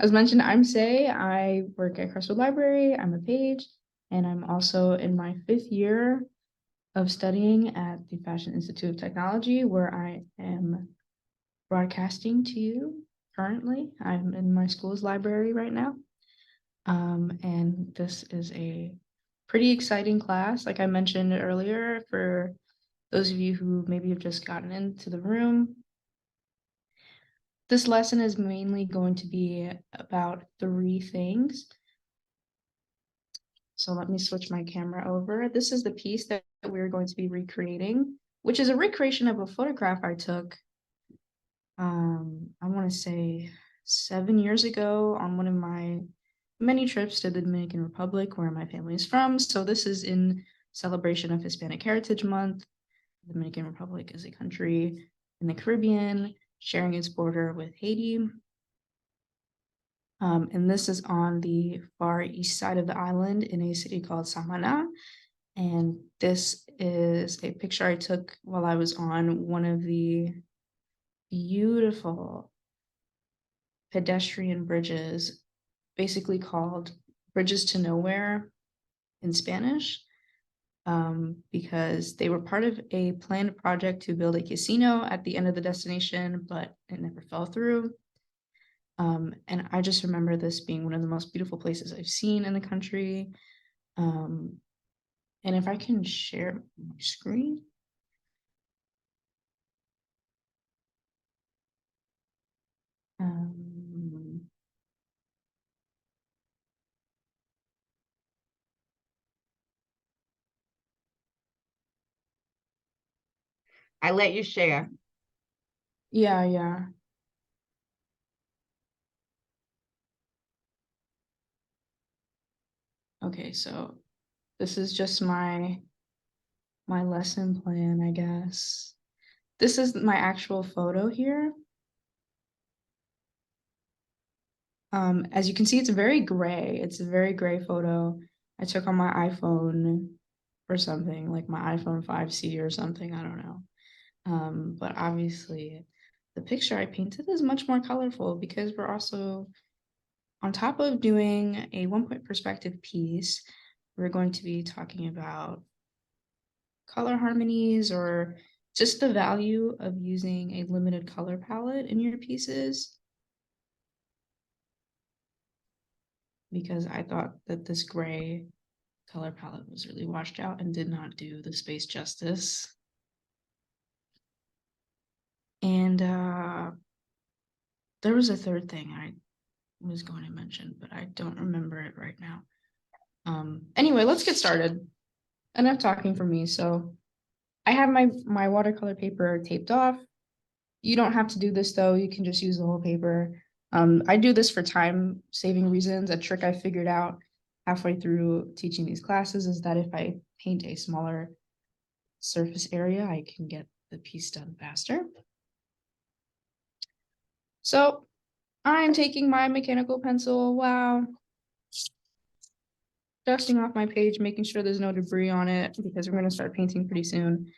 As mentioned, I'm Say. I work at Crestwood Library. I'm a page, and I'm also in my 5th year of studying at the Fashion Institute of Technology, where I am broadcasting to you currently. I'm in my school's library right now. And this is a pretty exciting class, like I mentioned earlier, for those of you who maybe have just gotten into the room. This lesson is mainly going to be about 3 things. So let me switch my camera over. This is the piece that we're going to be recreating, which is a recreation of a photograph I took, I want to say 7 years ago on one of my many trips to the Dominican Republic, where my family is from. So this is in celebration of Hispanic Heritage Month. The Dominican Republic is a country in the Caribbean, sharing its border with Haiti. And this is on the far east side of the island in a city called Samana. And this is a picture I took while I was on one of the beautiful pedestrian bridges, basically called Bridges to Nowhere in Spanish, because they were part of a planned project to build a casino at the end of the destination, but it never fell through. And I just remember this being one of the most beautiful places I've seen in the country. And if I can share my screen. Um, I let you share. yeah. Okay, so this is just my lesson plan, I guess. This is my actual photo here. As you can see, it's very gray. It's a very gray photo I took on my iPhone or something, like my iPhone 5C or something, I don't know. But obviously the picture I painted is much more colorful because we're also, on top of doing a 1-point perspective piece, we're going to be talking about color harmonies or just the value of using a limited color palette in your pieces. Because I thought that this gray color palette was really washed out and did not do the space justice. And there was a third thing I was going to mention, but I don't remember it right now. Anyway, let's get started. Enough talking for me. So I have my watercolor paper taped off. You don't have to do this though. You can just use the whole paper. I do this for time saving reasons. A trick I figured out halfway through teaching these classes is that if I paint a smaller surface area, I can get the piece done faster. So I'm taking my mechanical pencil, wow, dusting off my page, making sure there's no debris on it because we're going to start painting pretty soon.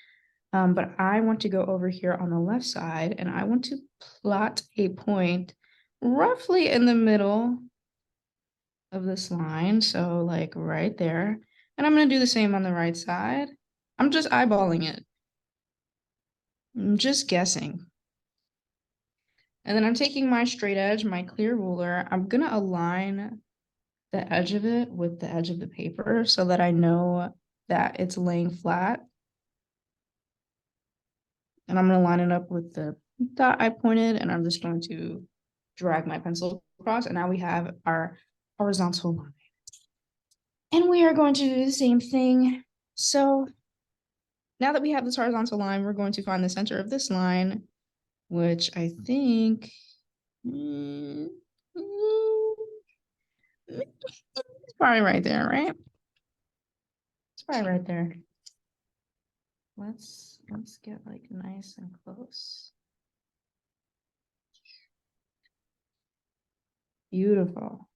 But I want to go over here on the left side and I want to plot a point roughly in the middle of this line. So like right there. And I'm going to do the same on the right side. I'm just eyeballing it. I'm just guessing. And then I'm taking my straight edge, my clear ruler. I'm going to align the edge of it with the edge of the paper so that I know that it's laying flat. And I'm going to line it up with the dot I pointed, and I'm just going to drag my pencil across. And now we have our horizontal line. And we are going to do the same thing. So now that we have this horizontal line, we're going to find the center of this line, which I think it's probably right there, right? It's probably right there. Let's get like nice and close. Beautiful.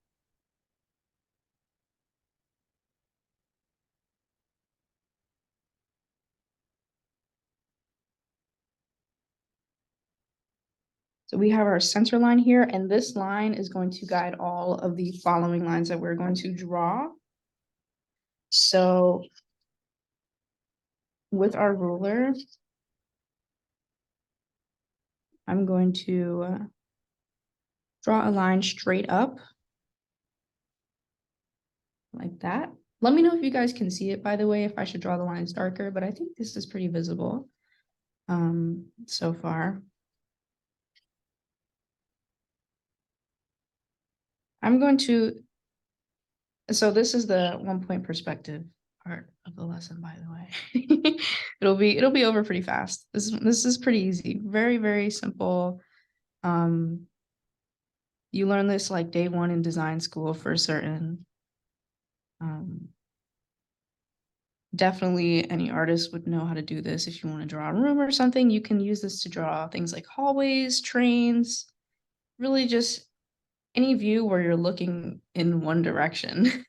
So we have our center line here, and this line is going to guide all of the following lines that we're going to draw. So with our ruler, I'm going to draw a line straight up like that. Let me know if you guys can see it, by the way, if I should draw the lines darker, but I think this is pretty visible so far. I'm going to, so this is the 1 point perspective part of the lesson, by the way. it'll be over pretty fast. This is pretty easy. Very, very simple. You learn this like day one in design school for certain. Definitely any artist would know how to do this. If you want to draw a room or something, you can use this to draw things like hallways, trains, really just any view where you're looking in one direction.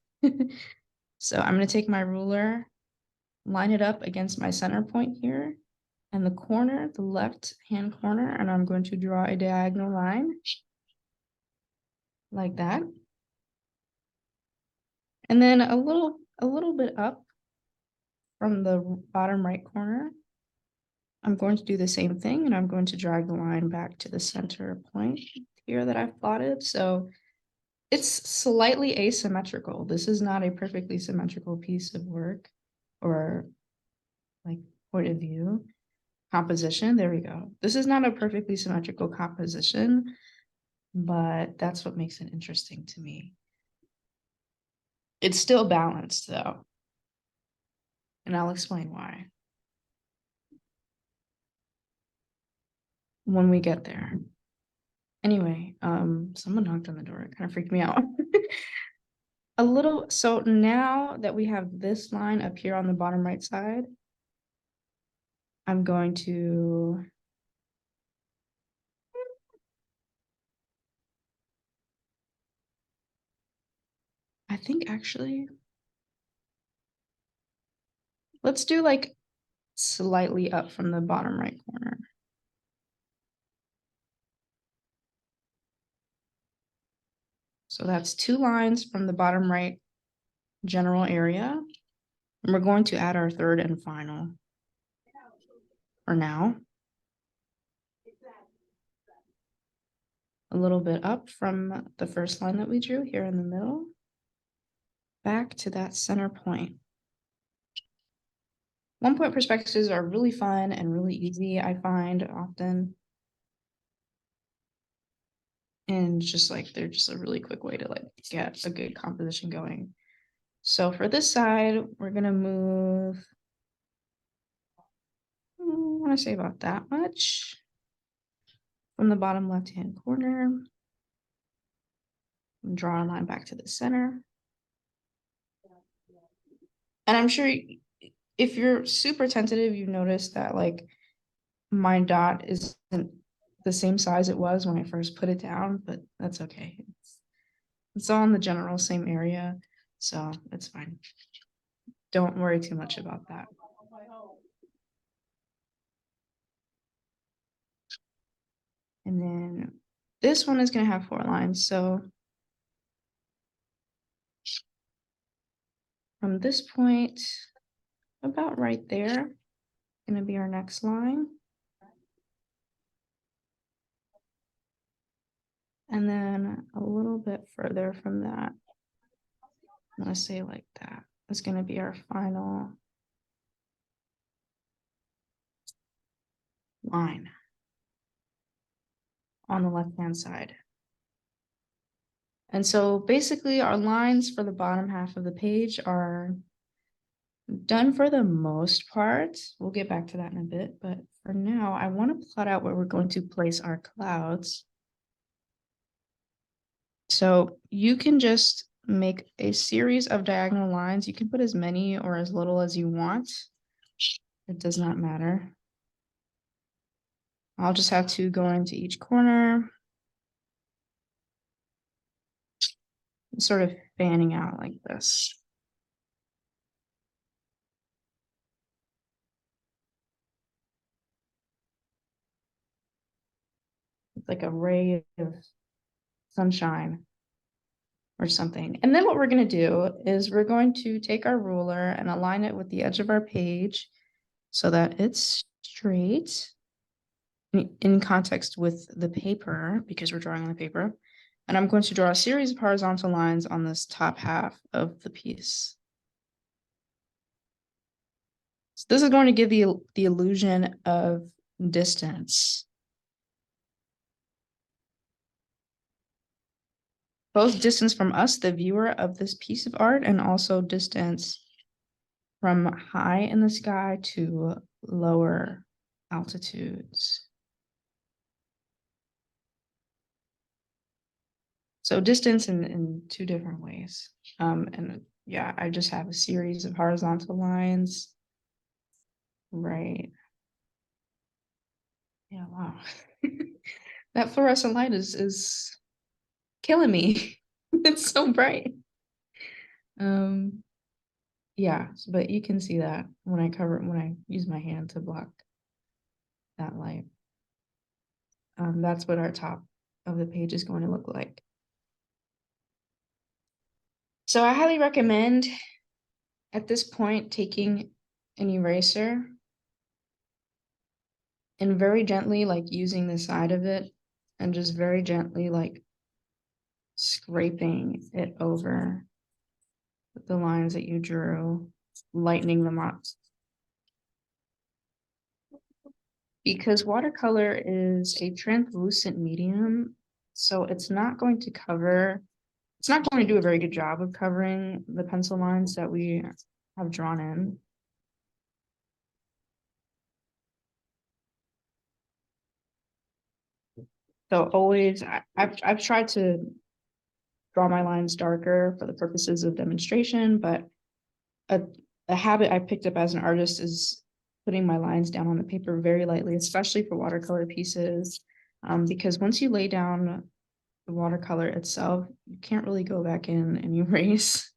So I'm going to take my ruler, line it up against my center point here and the corner, the left hand corner, and I'm going to draw a diagonal line like that. And then a little bit up from the bottom right corner, I'm going to do the same thing, and I'm going to drag the line back to the center point here that I've plotted. So it's slightly asymmetrical. This is not a perfectly symmetrical piece of work or like point of view. Composition, there we go. This is not a perfectly symmetrical composition, but that's what makes it interesting to me. It's still balanced though, and I'll explain why when we get there. Anyway, someone knocked on the door. It kind of freaked me out. A little, so now that we have this line up here on the bottom right side, I'm going to I think actually, let's do like slightly up from the bottom right corner. So that's 2 lines from the bottom right general area. And we're going to add our third and final for now. A little bit up from the first line that we drew here in the middle, back to that center point. 1 point perspectives are really fun and really easy, I find often. And just like, they're just a really quick way to like get a good composition going. So for this side, we're gonna move, I wanna say about that much from the bottom left-hand corner. And draw a line back to the center. And I'm sure if you're super tentative, you notice that like my dot isn't the same size it was when I first put it down, but that's okay. It's all in the general same area, so it's fine. Don't worry too much about that. And then this one is going to have 4 lines. So from this point, about right there, going to be our next line. And then a little bit further from that, I'm going to say like that, is going to be our final line on the left-hand side. And so basically our lines for the bottom half of the page are done for the most part. We'll get back to that in a bit, but for now, I want to plot out where we're going to place our clouds. So you can just make a series of diagonal lines. You can put as many or as little as you want. It does not matter. I'll just have to go into each corner, sort of fanning out like this. like a ray of sunshine or something. And then what we're going to do is we're going to take our ruler and align it with the edge of our page so that it's straight in context with the paper, because we're drawing on the paper. And I'm going to draw a series of horizontal lines on this top half of the piece. So this is going to give you the illusion of distance. Both distance from us, the viewer of this piece of art, and also distance from high in the sky to lower altitudes. So distance in two different ways. And yeah, I just have a series of horizontal lines. Right. Yeah, wow. That fluorescent light is killing me. It's so bright. Yeah, but you can see that when I use my hand to block that light. That's what our top of the page is going to look like. So I highly recommend at this point taking an eraser and very gently, like using the side of it and just very gently like scraping it over the lines that you drew, lightening them up. Because watercolor is a translucent medium, so it's not going to do a very good job of covering the pencil lines that we have drawn in. So always, I've tried to draw my lines darker for the purposes of demonstration, but a habit I picked up as an artist is putting my lines down on the paper very lightly, especially for watercolor pieces, because once you lay down the watercolor itself, you can't really go back in and erase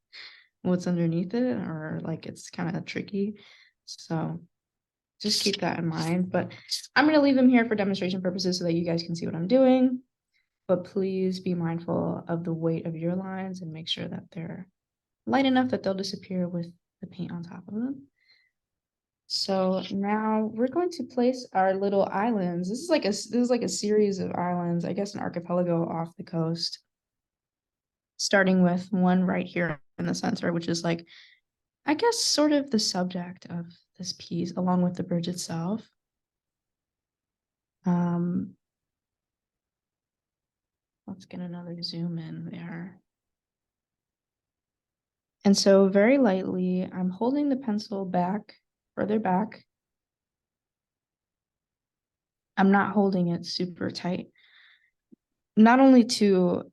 what's underneath it, or like it's kind of tricky. So just keep that in mind. But I'm going to leave them here for demonstration purposes so that you guys can see what I'm doing. But please be mindful of the weight of your lines and make sure that they're light enough that they'll disappear with the paint on top of them. So now we're going to place our little islands. This is like a series of islands, I guess an archipelago off the coast. Starting with one right here in the center, which is like, I guess, sort of the subject of this piece, along with the bridge itself. Let's get another zoom in there. And so very lightly, I'm holding the pencil back, further back. I'm not holding it super tight. Not only to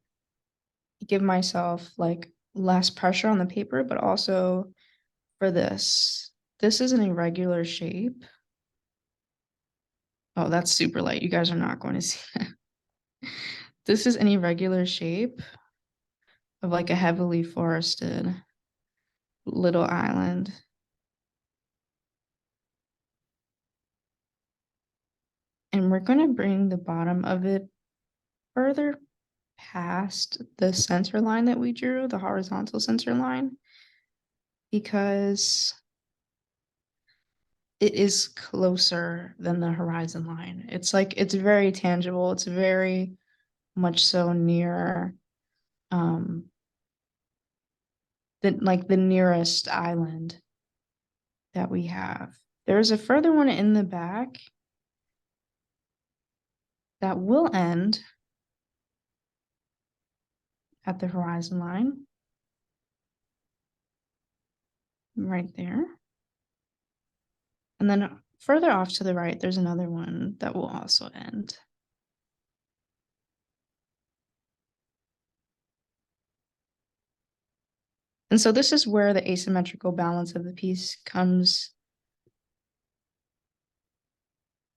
give myself like less pressure on the paper, but also for this. This is an irregular shape. Oh, that's super light. You guys are not going to see that. This is an irregular shape of like a heavily forested little island. And we're going to bring the bottom of it further past the center line that we drew, the horizontal center line, because it is closer than the horizon line. It's like, it's very tangible. It's very much so near the nearest island that we have. There's a further one in the back that will end at the horizon line right there. And then further off to the right, there's another one that will also end. And so this is where the asymmetrical balance of the piece comes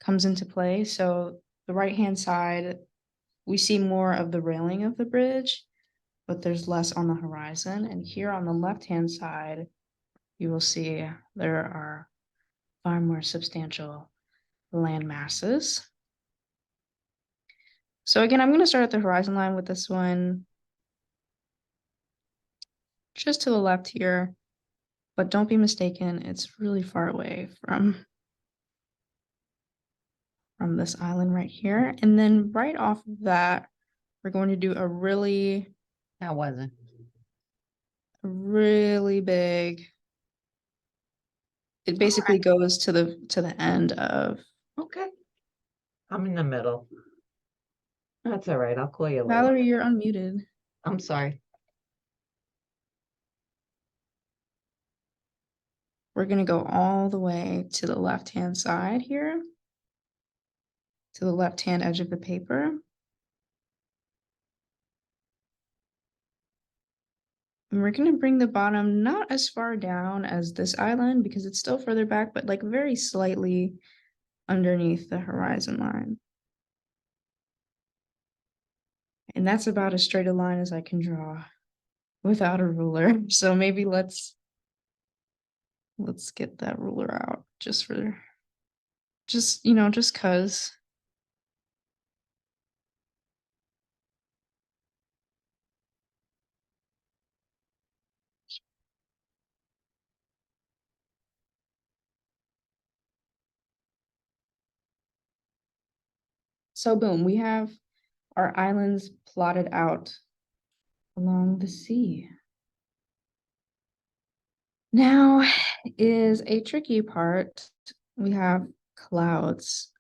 into play. So the right-hand side, we see more of the railing of the bridge, but there's less on the horizon. And here on the left-hand side, you will see there are far more substantial land masses. So again, I'm going to start at the horizon line with this one just to the left here, but don't be mistaken, it's really far away from this island right here. And then right off of that, we're going to do a really That wasn't. big, it basically goes to the end of Okay. I'm in the middle. That's all right. I'll call you later. Valerie, you're unmuted. I'm sorry. We're going to go all the way to the left-hand side here, to the left-hand edge of the paper. And we're going to bring the bottom not as far down as this island because it's still further back, but like very slightly underneath the horizon line. And that's about as straight a line as I can draw without a ruler. So maybe let's get that ruler out just just cause. So boom, we have our islands plotted out along the sea. Now is a tricky part. We have clouds.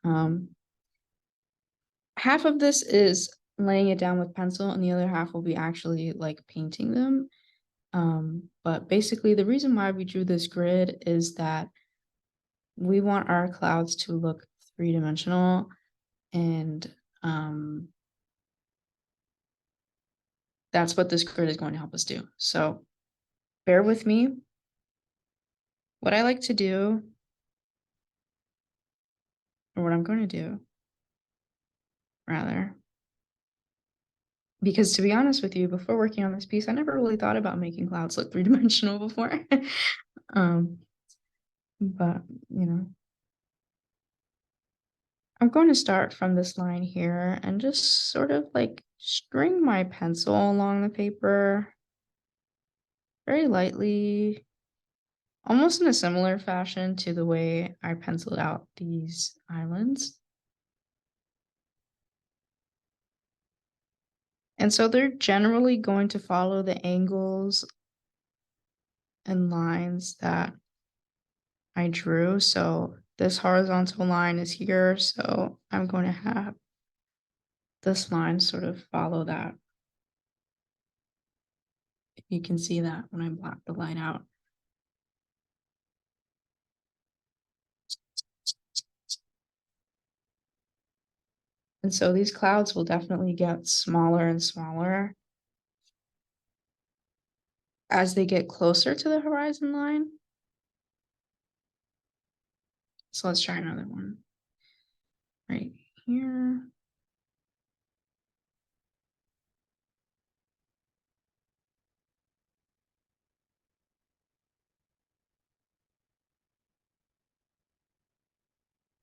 Half of this is laying it down with pencil and the other half will be actually like painting them. But basically the reason why we drew this grid is that we want our clouds to look three-dimensional, and that's what this grid is going to help us do. So bear with me. What I like to do, or what I'm going to do, rather, because to be honest with you, before working on this piece, I never really thought about making clouds look three-dimensional before. But I'm going to start from this line here and just sort of like string my pencil along the paper very lightly, almost in a similar fashion to the way I penciled out these islands. And so they're generally going to follow the angles and lines that I drew. So this horizontal line is here, so I'm going to have this line sort of follow that. You can see that when I block the line out. And so these clouds will definitely get smaller and smaller as they get closer to the horizon line. So let's try another one right here.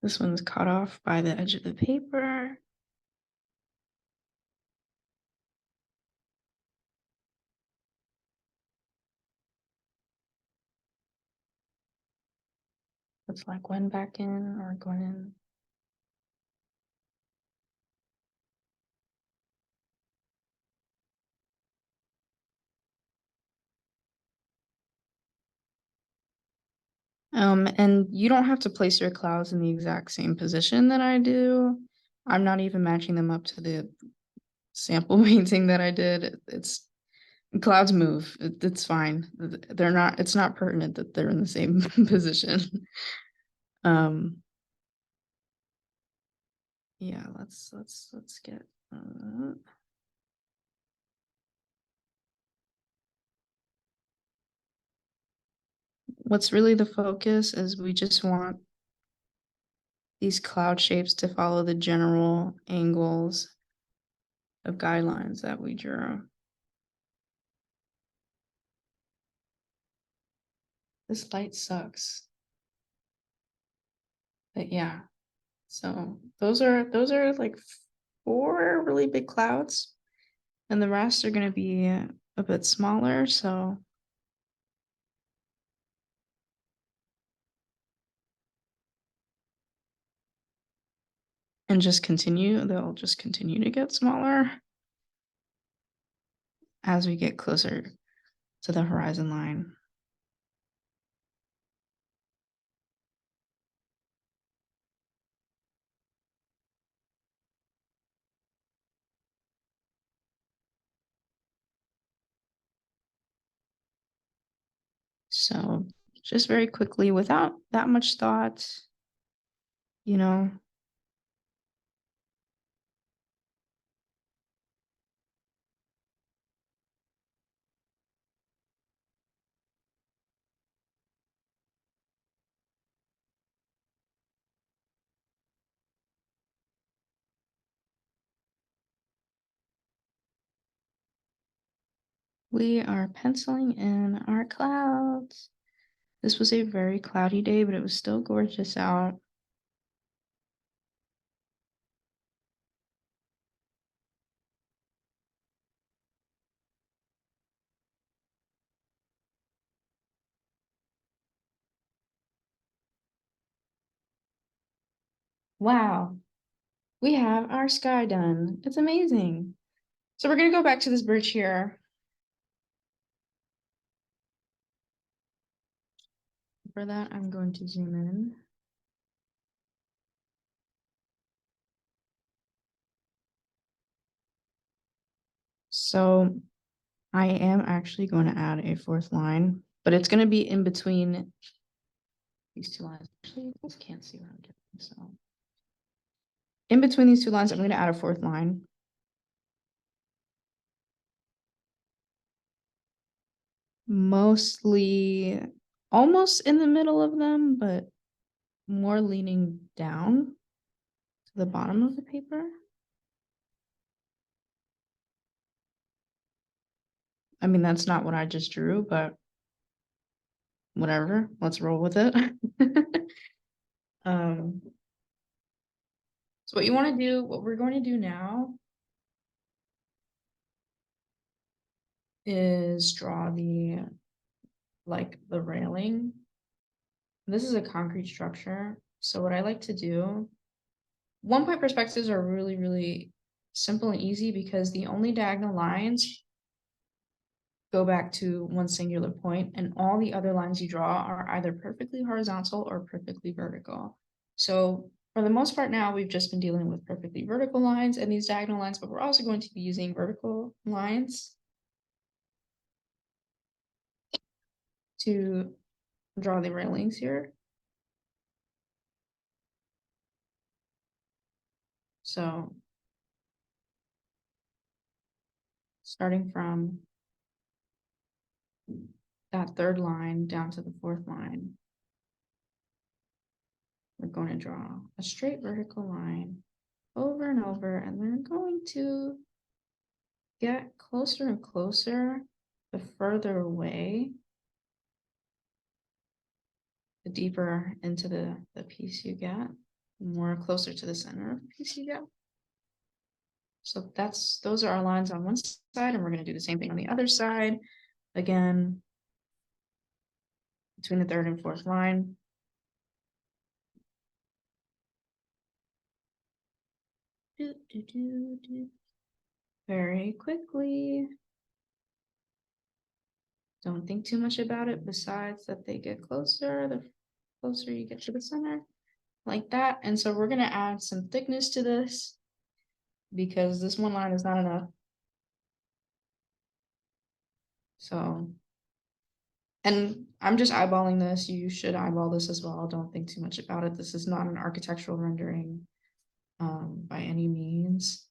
This one's cut off by the edge of the paper. Let's like Gwen back in, or going in. And you don't have to place your clouds in the exact same position that I do. I'm not even matching them up to the sample painting that I did. It's clouds move. It's fine. They're not, it's not pertinent that they're in the same position. Yeah, let's get what's really the focus is we just want these cloud shapes to follow the general angles of guidelines that we drew. This light sucks. But yeah, so those are like 4 really big clouds, and the rest are going to be a bit smaller. So and just continue, they'll just continue to get smaller as we get closer to the horizon line. So just very quickly, without that much thought, you know, we are penciling in our clouds. This was a very cloudy day, but it was still gorgeous out. Wow, we have our sky done. It's amazing. So we're gonna go back to this bridge here. For that, I'm going to zoom in. So I am actually going to add a 4th line, but it's going to be in between these 2 lines. Actually, you guys can't see what I'm doing. So in between these 2 lines, I'm going to add a 4th line. Mostly almost in the middle of them, but more leaning down to the bottom of the paper. I mean, that's not what I just drew, but whatever, let's roll with it. So what you want to do, what we're going to do now is draw the railing. This is a concrete structure. So what I like to do, 1-point perspectives are really, really simple and easy because the only diagonal lines go back to one singular point, and all the other lines you draw are either perfectly horizontal or perfectly vertical. So for the most part now, we've just been dealing with perfectly vertical lines and these diagonal lines, but we're also going to be using vertical lines to draw the railings here. So starting from that 3rd line down to the 4th line, we're going to draw a straight vertical line over and over, and they're going to get closer and closer the further away, the deeper into the piece you get, the more closer to the center of the piece you get. So those are our lines on one side, and we're going to do the same thing on the other side. Again, between the 3rd and 4th line. Very quickly. Don't think too much about it besides that they get closer the closer you get to the center, like that. And so we're going to add some thickness to this because this one line is not enough. So, and I'm just eyeballing this. You should eyeball this as well. Don't think too much about it. This is not an architectural rendering by any means.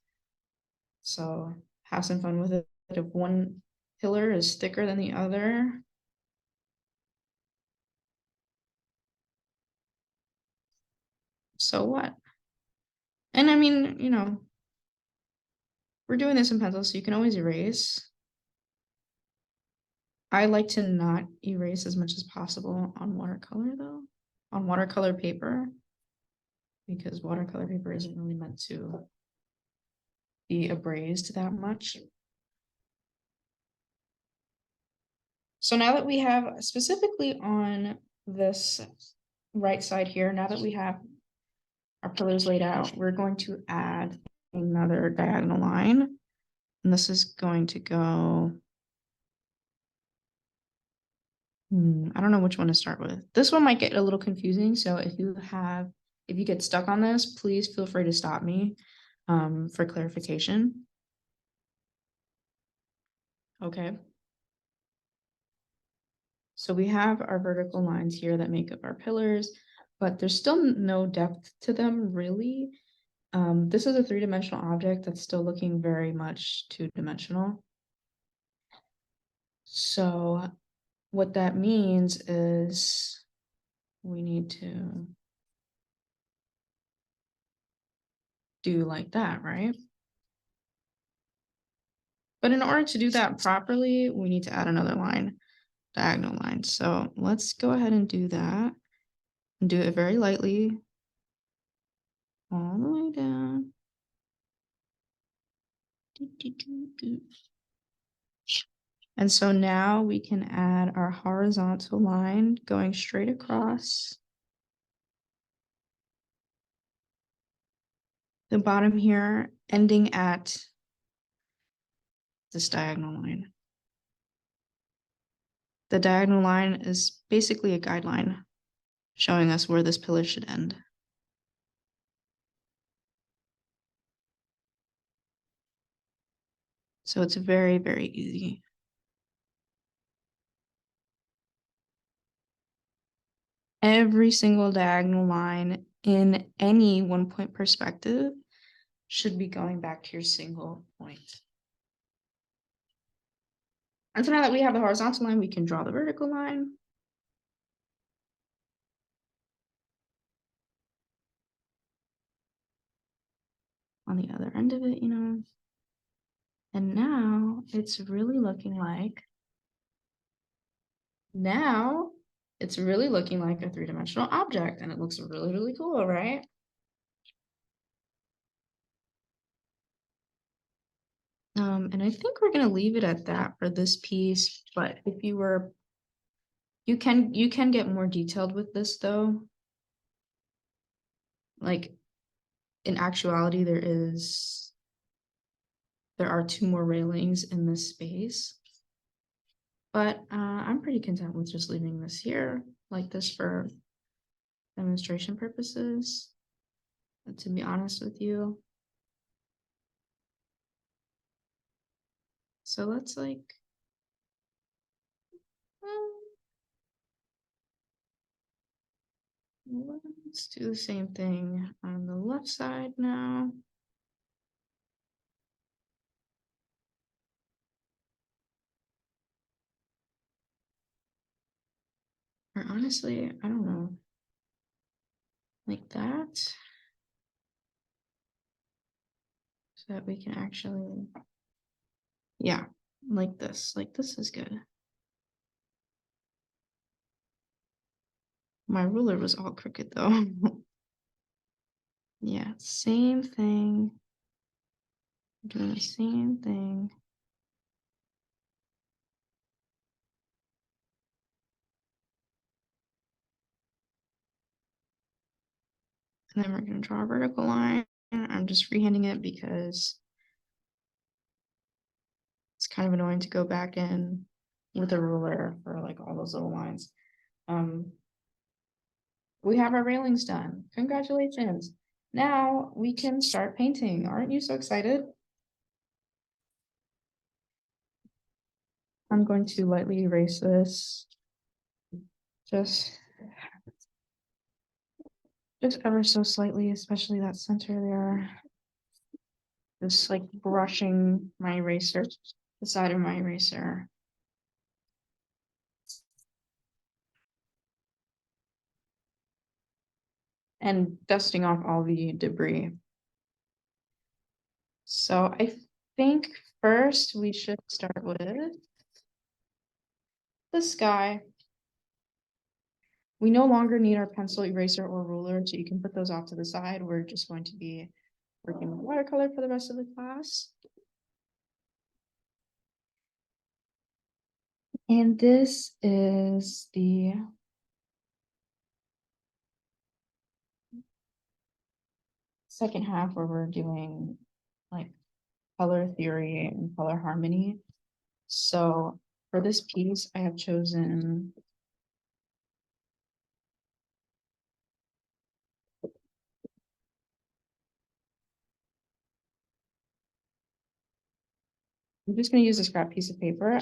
So have some fun with it. If one pillar is thicker than the other, so what? And I mean, you know, we're doing this in pencil, so you can always erase. I like to not erase as much as possible on watercolor though, on watercolor paper, because watercolor paper isn't really meant to be abrased that much. So now that we have specifically on this right side here, now that we have our pillars laid out, we're going to add another diagonal line. And this is going to go, I don't know which one to start with. This one might get a little confusing. So if you get stuck on this, please feel free to stop me for clarification. Okay. So we have our vertical lines here that make up our pillars, but there's still no depth to them really. This is a three-dimensional object that's still looking very much two-dimensional. So what that means is we need to do like that, right? But in order to do that properly, we need to add another line, diagonal line. So let's go ahead and do that and do it very lightly all the way down. And so now we can add our horizontal line going straight across the bottom here, ending at this diagonal line. The diagonal line is basically a guideline showing us where this pillar should end. So it's very, very easy. Every single diagonal line in any 1-point perspective should be going back to your single point. And so now that we have the horizontal line, we can draw the vertical line. On the other end of it, and now it's really looking like, a three-dimensional object, and it looks really, really cool, right? And I think we're gonna leave it at that for this piece, but if you can get more detailed with this though. Like in actuality, there are 2 more railings in this space. But I'm pretty content with just leaving this here like this for demonstration purposes, to be honest with you. So let's let's do the same thing on the left side now. Or honestly, I don't know. Like that. So that we can actually, yeah, like this. Like this is good. My ruler was all crooked though. Yeah, same thing. Doing the same thing. And then we're going to draw a vertical line. I'm just freehanding it because it's kind of annoying to go back in with a ruler for like all those little lines. We have our railings done. Congratulations. Now we can start painting. Aren't you so excited? I'm going to lightly erase this. Just ever so slightly, especially that center there. Just like brushing my eraser, the side of my eraser. And dusting off all the debris. So I think first we should start with the sky. We no longer need our pencil, eraser, or ruler, so you can put those off to the side. We're just going to be working with watercolor for the rest of the class. And this is the second half where we're doing like color theory and color harmony. So for this piece, I have chosen I'm just going to use a scrap piece of paper.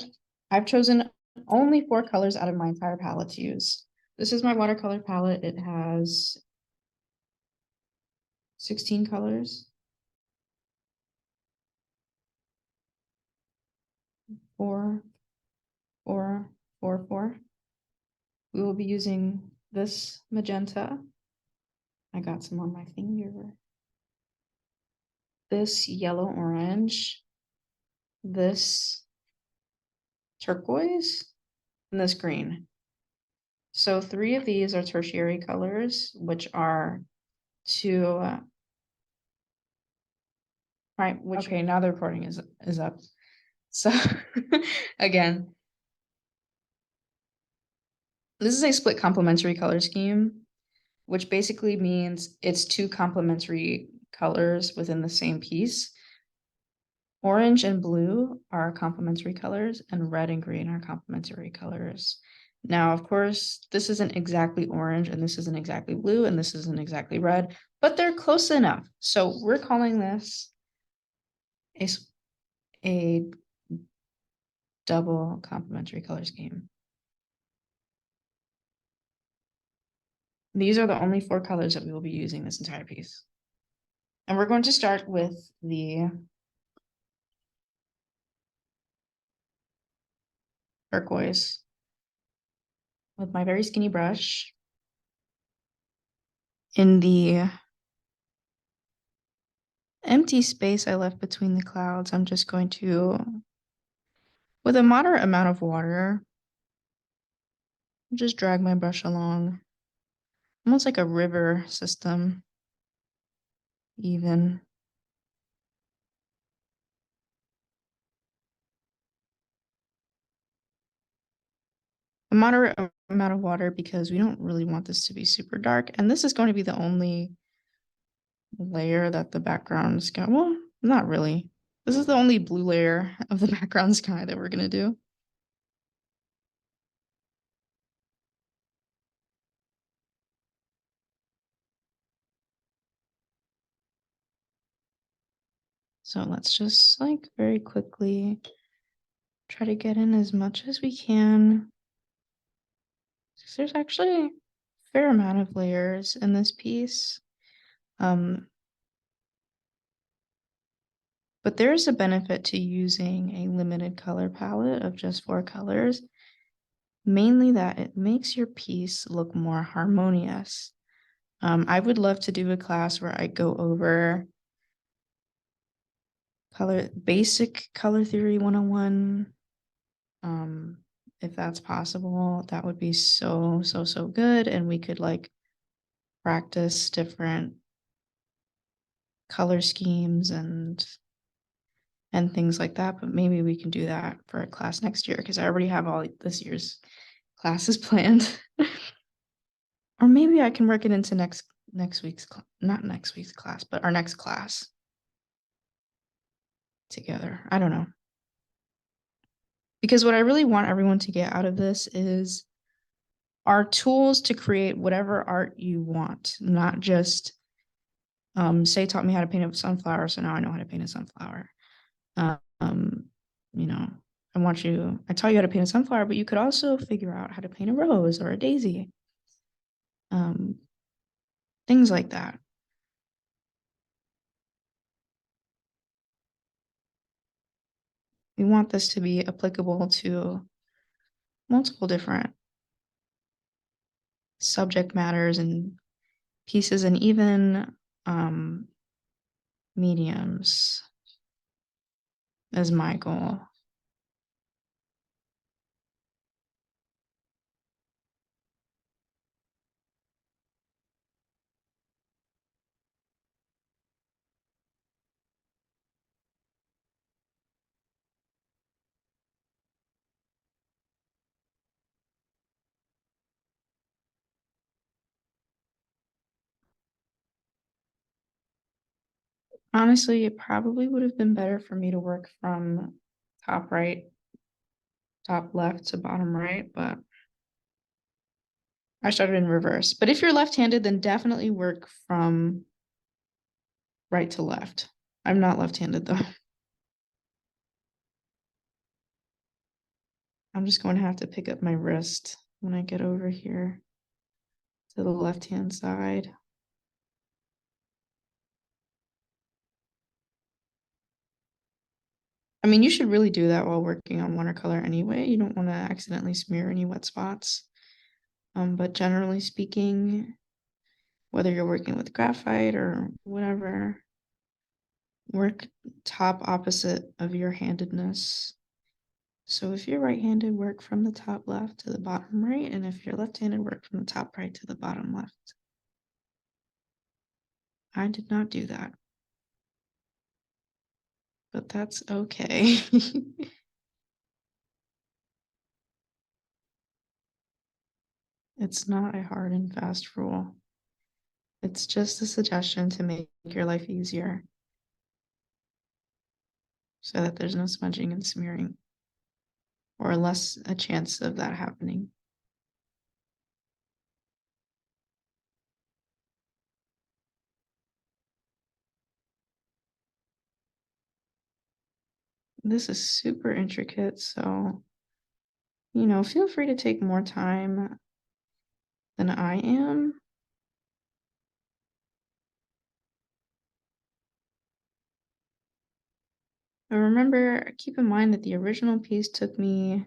I've chosen only 4 colors out of my entire palette to use. This is my watercolor palette. It has 16 colors. 4, 4, 4, 4. We will be using this magenta. I got some on my finger. This yellow orange. This turquoise. And this green. So 3 of these are tertiary colors, which are to right, which okay, now the recording is up. So again, this is a split complementary color scheme, which basically means it's 2 complementary colors within the same piece. Orange and blue are complementary colors, and red and green are complementary colors. Now, of course, this isn't exactly orange, and this isn't exactly blue, and this isn't exactly red, but they're close enough. So we're calling this a double complementary color scheme. These are the only 4 colors that we will be using this entire piece. And we're going to start with the turquoise with my very skinny brush. In the empty space I left between the clouds, I'm just going to, with a moderate amount of water, just drag my brush along, almost like a river system, even. A moderate amount of water because we don't really want this to be super dark. And this is going to be the only layer that the background is going, well, not really. This is the only blue layer of the background sky that we're going to do. So let's just like very quickly try to get in as much as we can. There's actually a fair amount of layers in this piece. But there is a benefit to using a limited color palette of just 4 colors, mainly that it makes your piece look more harmonious. I would love to do a class where I go over basic color theory 101. If that's possible, that would be so good, and we could like practice different color schemes and things like that. But maybe we can do that for a class next year because I already have all this year's classes planned. Or maybe I can work it into next week's not next week's class, but our next class together. I don't know. Because what I really want everyone to get out of this is our tools to create whatever art you want, not just Say taught me how to paint a sunflower, so now I know how to paint a sunflower. You know, I taught you how to paint a sunflower, but you could also figure out how to paint a rose or a daisy. Things like that. We want this to be applicable to multiple different subject matters and pieces, and even mediums is my goal. Honestly, it probably would have been better for me to work from top right, top left to bottom right, but I started in reverse. But if you're left-handed, then definitely work from right to left. I'm not left-handed though. I'm just going to have to pick up my wrist when I get over here to the left-hand side. I mean, you should really do that while working on watercolor anyway. You don't want to accidentally smear any wet spots. But generally speaking, whether you're working with graphite or whatever, work top opposite of your handedness. So if you're right-handed, work from the top left to the bottom right, and if you're left-handed, work from the top right to the bottom left. I did not do that, but that's okay. It's not a hard and fast rule. It's just a suggestion to make your life easier so that there's no smudging and smearing, or less a chance of that happening. This is super intricate, so, feel free to take more time than I am. But remember, keep in mind that the original piece took me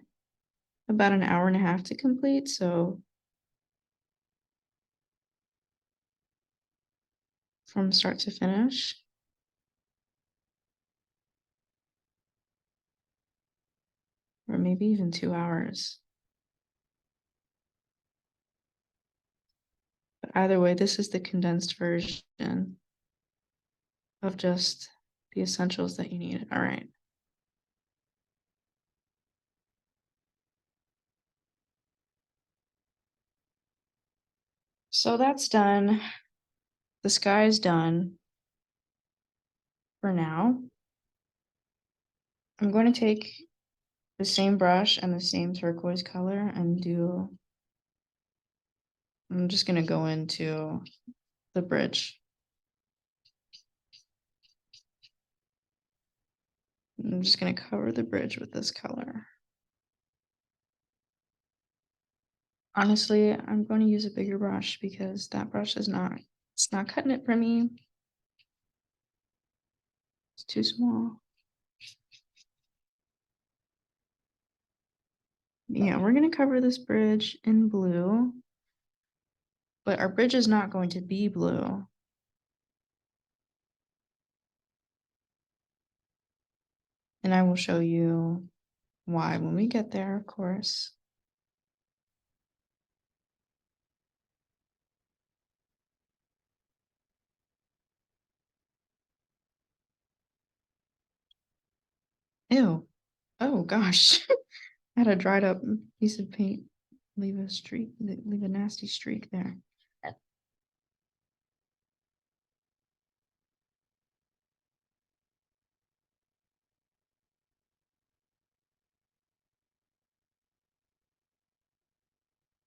about an hour and a half to complete, so from start to finish. Or maybe even 2 hours. But either way, this is the condensed version of just the essentials that you need. All right. So that's done. The sky is done for now. I'm going to take the same brush and the same turquoise color and I'm just going to go into the bridge. I'm just going to cover the bridge with this color. Honestly, I'm going to use a bigger brush because that brush it's not cutting it for me. It's too small. Yeah, we're going to cover this bridge in blue, but our bridge is not going to be blue. And I will show you why when we get there, of course. Ew. Oh gosh. I had a dried up piece of paint leave a nasty streak there.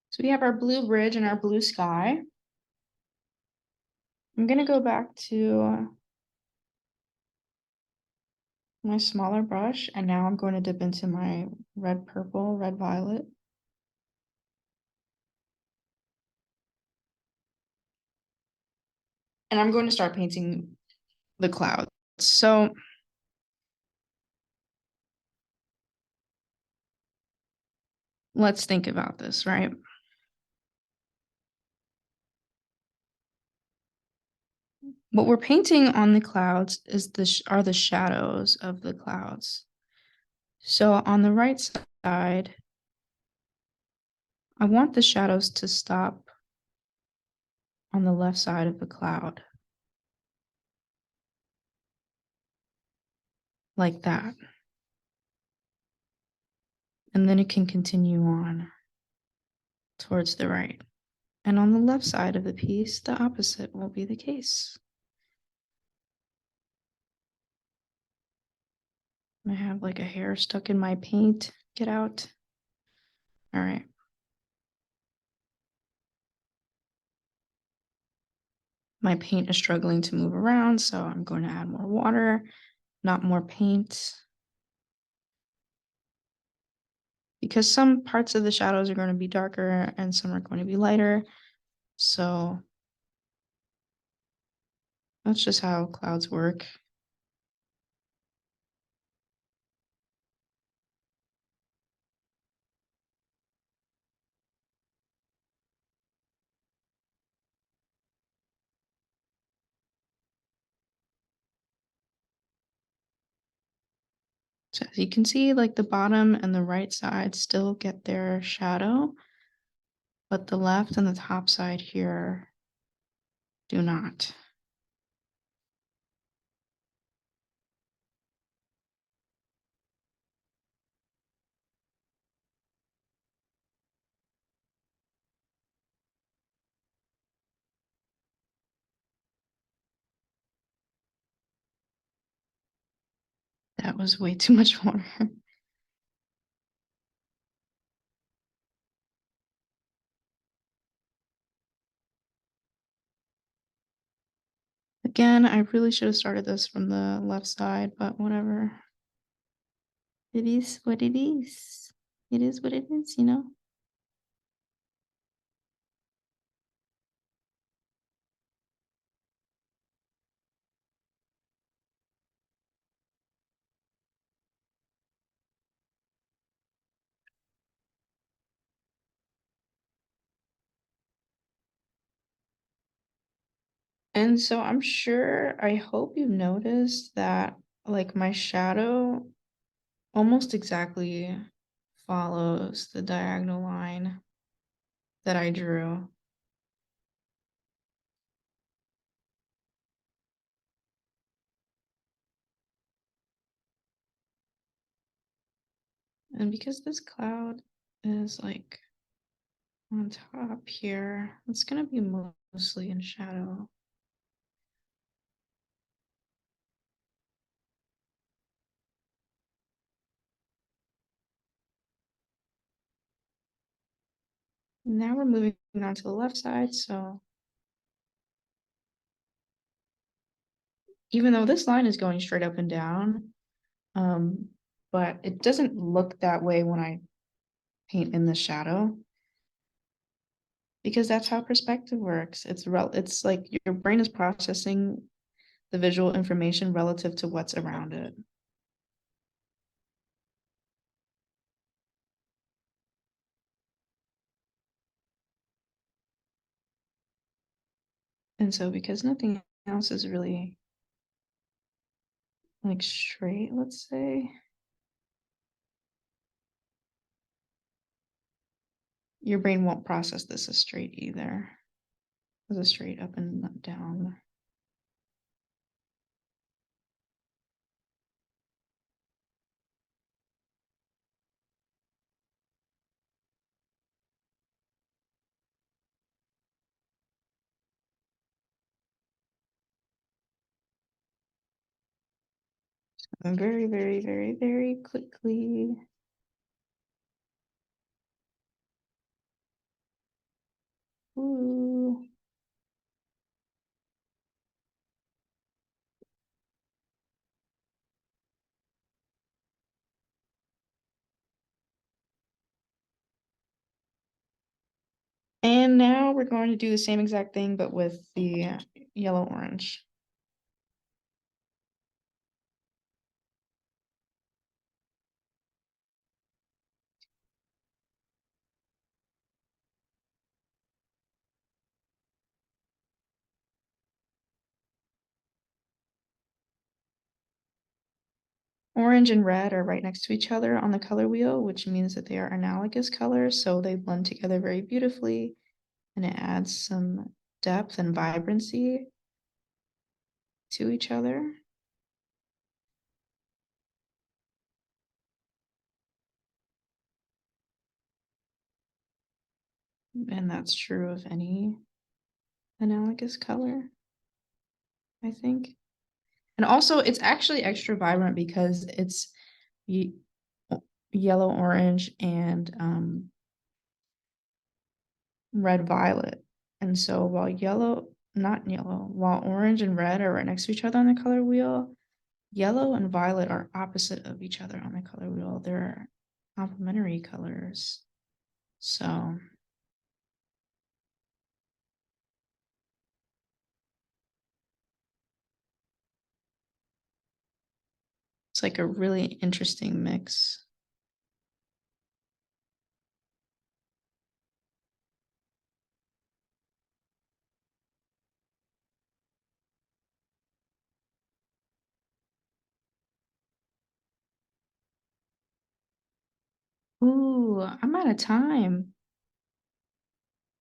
So we have our blue bridge and our blue sky. I'm gonna go back to my smaller brush, and now I'm going to dip into my red purple, red violet. And I'm going to start painting the clouds. So let's think about this, right? What we're painting on the clouds are the shadows of the clouds. So on the right side, I want the shadows to stop on the left side of the cloud. Like that. And then it can continue on towards the right. And on the left side of the piece, the opposite will be the case. I have like a hair stuck in my paint. Get out. All right. My paint is struggling to move around, so I'm going to add more water, not more paint. Because some parts of the shadows are going to be darker and some are going to be lighter. So that's just how clouds work. So as you can see, like the bottom and the right side still get their shadow, but the left and the top side here do not. That was way too much water. Again, I really should have started this from the left side, but whatever. It is what it is. It is what it is, you know? And so I'm sure, I hope you noticed that like my shadow almost exactly follows the diagonal line that I drew. And because this cloud is like on top here, it's gonna be mostly in shadow. Now we're moving on to the left side, so even though this line is going straight up and down, but it doesn't look that way when I paint in the shadow, because that's how perspective works. It's like your brain is processing the visual information relative to what's around it. And so because nothing else is really like straight, let's say, your brain won't process this as straight either, as a straight up and down. Very, very, very, very quickly. Ooh. And now we're going to do the same exact thing, but with the yellow orange. Orange and red are right next to each other on the color wheel, which means that they are analogous colors, so they blend together very beautifully, and it adds some depth and vibrancy to each other. And that's true of any analogous color, I think. And also, it's actually extra vibrant because it's yellow, orange, and red, violet. And so while orange and red are right next to each other on the color wheel, yellow and violet are opposite of each other on the color wheel. They're complementary colors. So it's like a really interesting mix. Ooh, I'm out of time.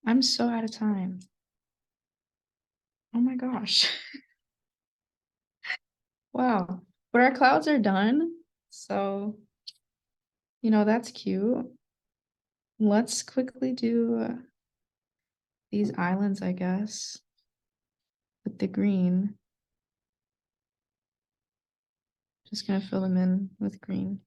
I'm so out of time. Oh my gosh. Wow. But our clouds are done. So, that's cute. Let's quickly do these islands, I guess, with the green. Just gonna fill them in with green.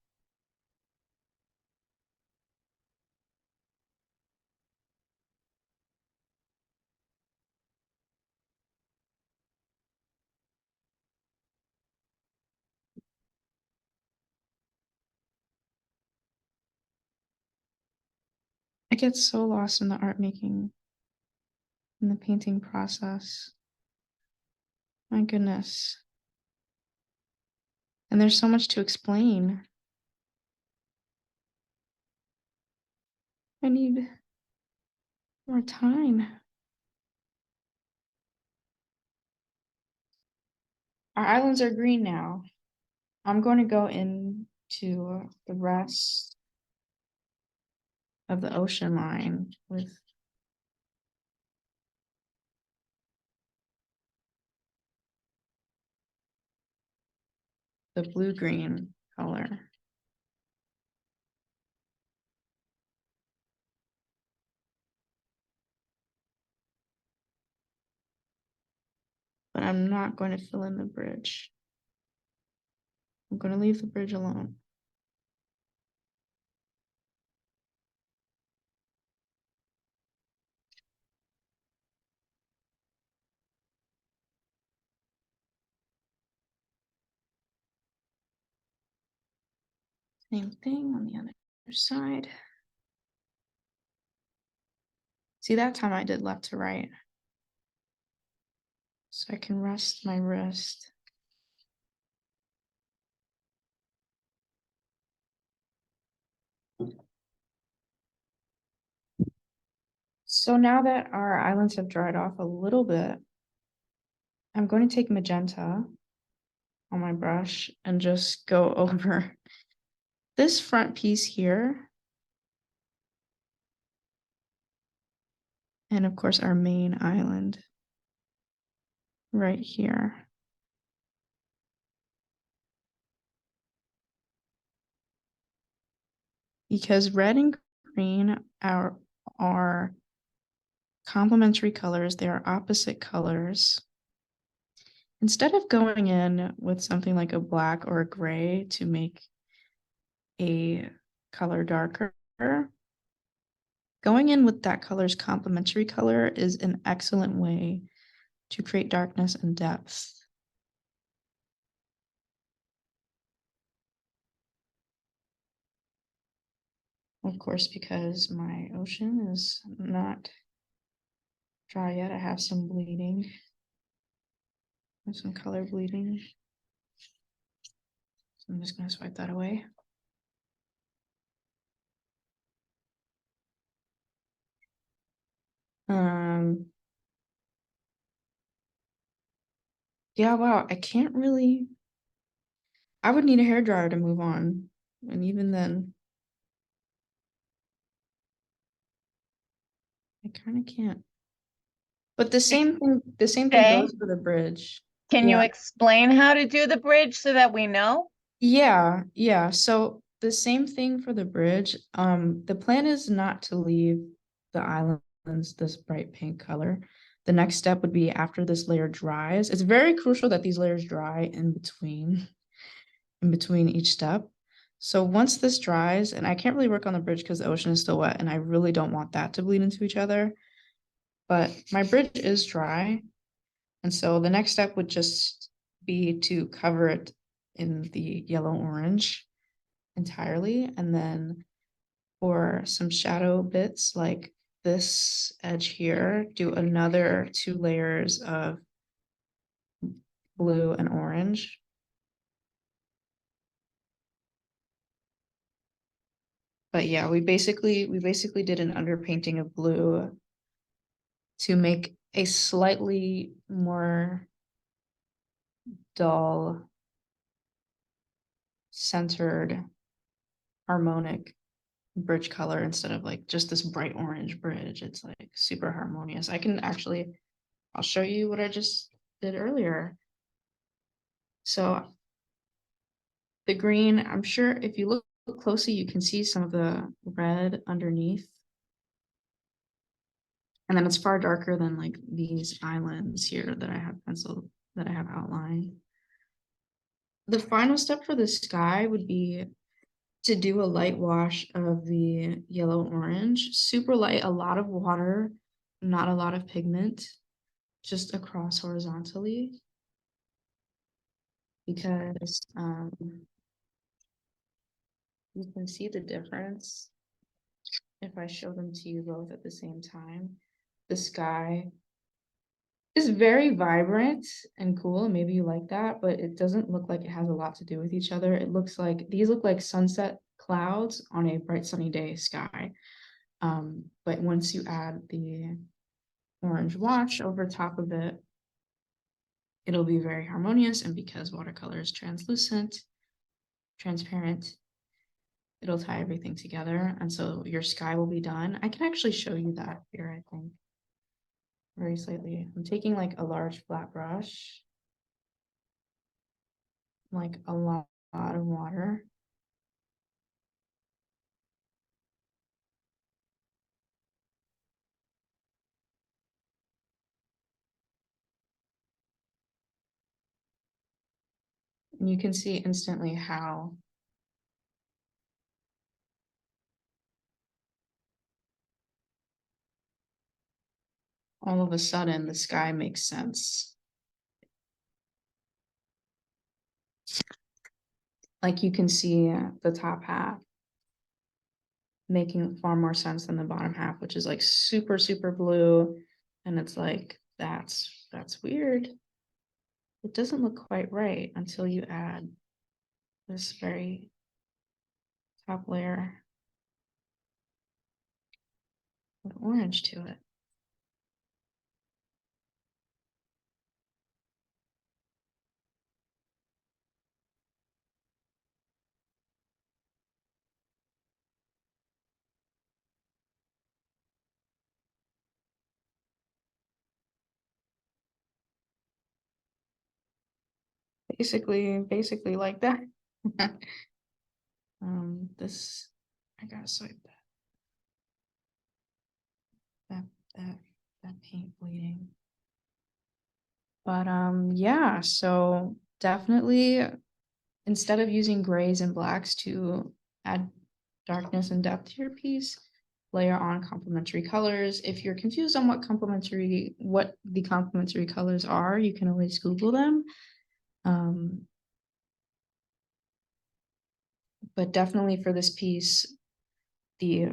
I get so lost in the art making, in the painting process. My goodness. And there's so much to explain. I need more time. Our islands are green now. I'm going to go into the rest of the ocean line with the blue-green color. But I'm not going to fill in the bridge. I'm going to leave the bridge alone. Same thing on the other side. See, that time I did left to right. So I can rest my wrist. So now that our islands have dried off a little bit, I'm going to take magenta on my brush and just go over this front piece here. And of course, our main island right here. Because red and green are complementary colors, they are opposite colors. Instead of going in with something like a black or a gray to make a color darker, going in with that color's complementary color is an excellent way to create darkness and depth. Of course, because my ocean is not dry yet, I have some bleeding. I have some color bleeding. So I'm just going to swipe that away. Yeah, wow, I can't really. I would need a hairdryer to move on. And even then, I kind of can't. But the same thing Okay. goes for the bridge. Can you Yeah. explain how to do the bridge so that we know? Yeah. So the same thing for the bridge. The plan is not to leave the islands this bright pink color. The next step would be after this layer dries. It's very crucial that these layers dry in between each step. So once this dries, and I can't really work on the bridge because the ocean is still wet and I really don't want that to bleed into each other. But my bridge is dry. And so the next step would just be to cover it in the yellow orange entirely. And then for some shadow bits like this edge here, do another 2 layers of blue and orange. But yeah, we basically did an underpainting of blue to make a slightly more dull, centered, harmonic bridge color instead of like just this bright orange bridge. It's like super harmonious. I'll show you what I just did earlier. So the green, I'm sure if you look closely, you can see some of the red underneath. And then it's far darker than like these islands here that I have penciled, that I have outlined. The final step for the sky would be to do a light wash of the yellow orange, super light, a lot of water, not a lot of pigment, just across horizontally. Because you can see the difference if I show them to you both at the same time. The sky is very vibrant and cool, and maybe you like that, but it doesn't look like it has a lot to do with each other. It looks like these look like sunset clouds on a bright sunny day sky. But once you add the orange wash over top of it, it'll be very harmonious. And because watercolor is transparent, it'll tie everything together. And so your sky will be done. I can actually show you that here, I think, very slightly. I'm taking like a large flat brush, like a lot of water. And you can see instantly how all of a sudden the sky makes sense. Like you can see the top half making far more sense than the bottom half, which is like super, super blue. And it's like, that's weird. It doesn't look quite right until you add this very top layer of orange to it. Basically like that. This, I gotta swipe that paint bleeding. But yeah, so definitely instead of using grays and blacks to add darkness and depth to your piece, layer on complementary colors. If you're confused on what the complementary colors are, you can always Google them. But definitely for this piece, the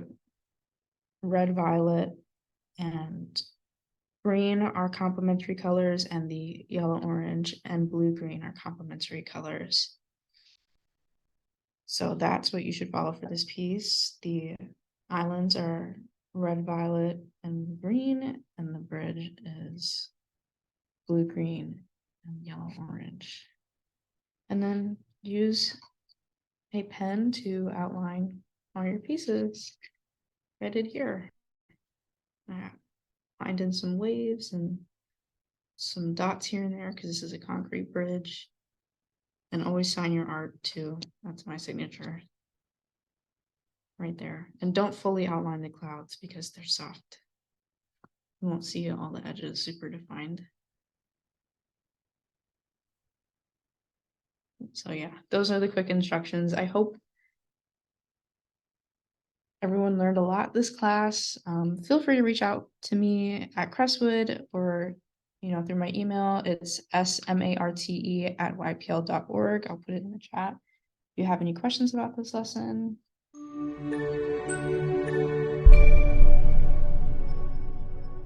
red, violet, and green are complementary colors, and the yellow, orange, and blue, green are complementary colors. So that's what you should follow for this piece. The islands are red, violet, and green, and the bridge is blue, green, and yellow, orange. And then use a pen to outline all your pieces. I did here. Find in some waves and some dots here and there because this is a concrete bridge. And always sign your art too. That's my signature right there. And don't fully outline the clouds because they're soft. You won't see all the edges super defined. So yeah, those are the quick instructions. I hope everyone learned a lot this class. Feel free to reach out to me at Crestwood or, through my email. It's smarte@ypl.org. I'll put it in the chat. If you have any questions about this lesson.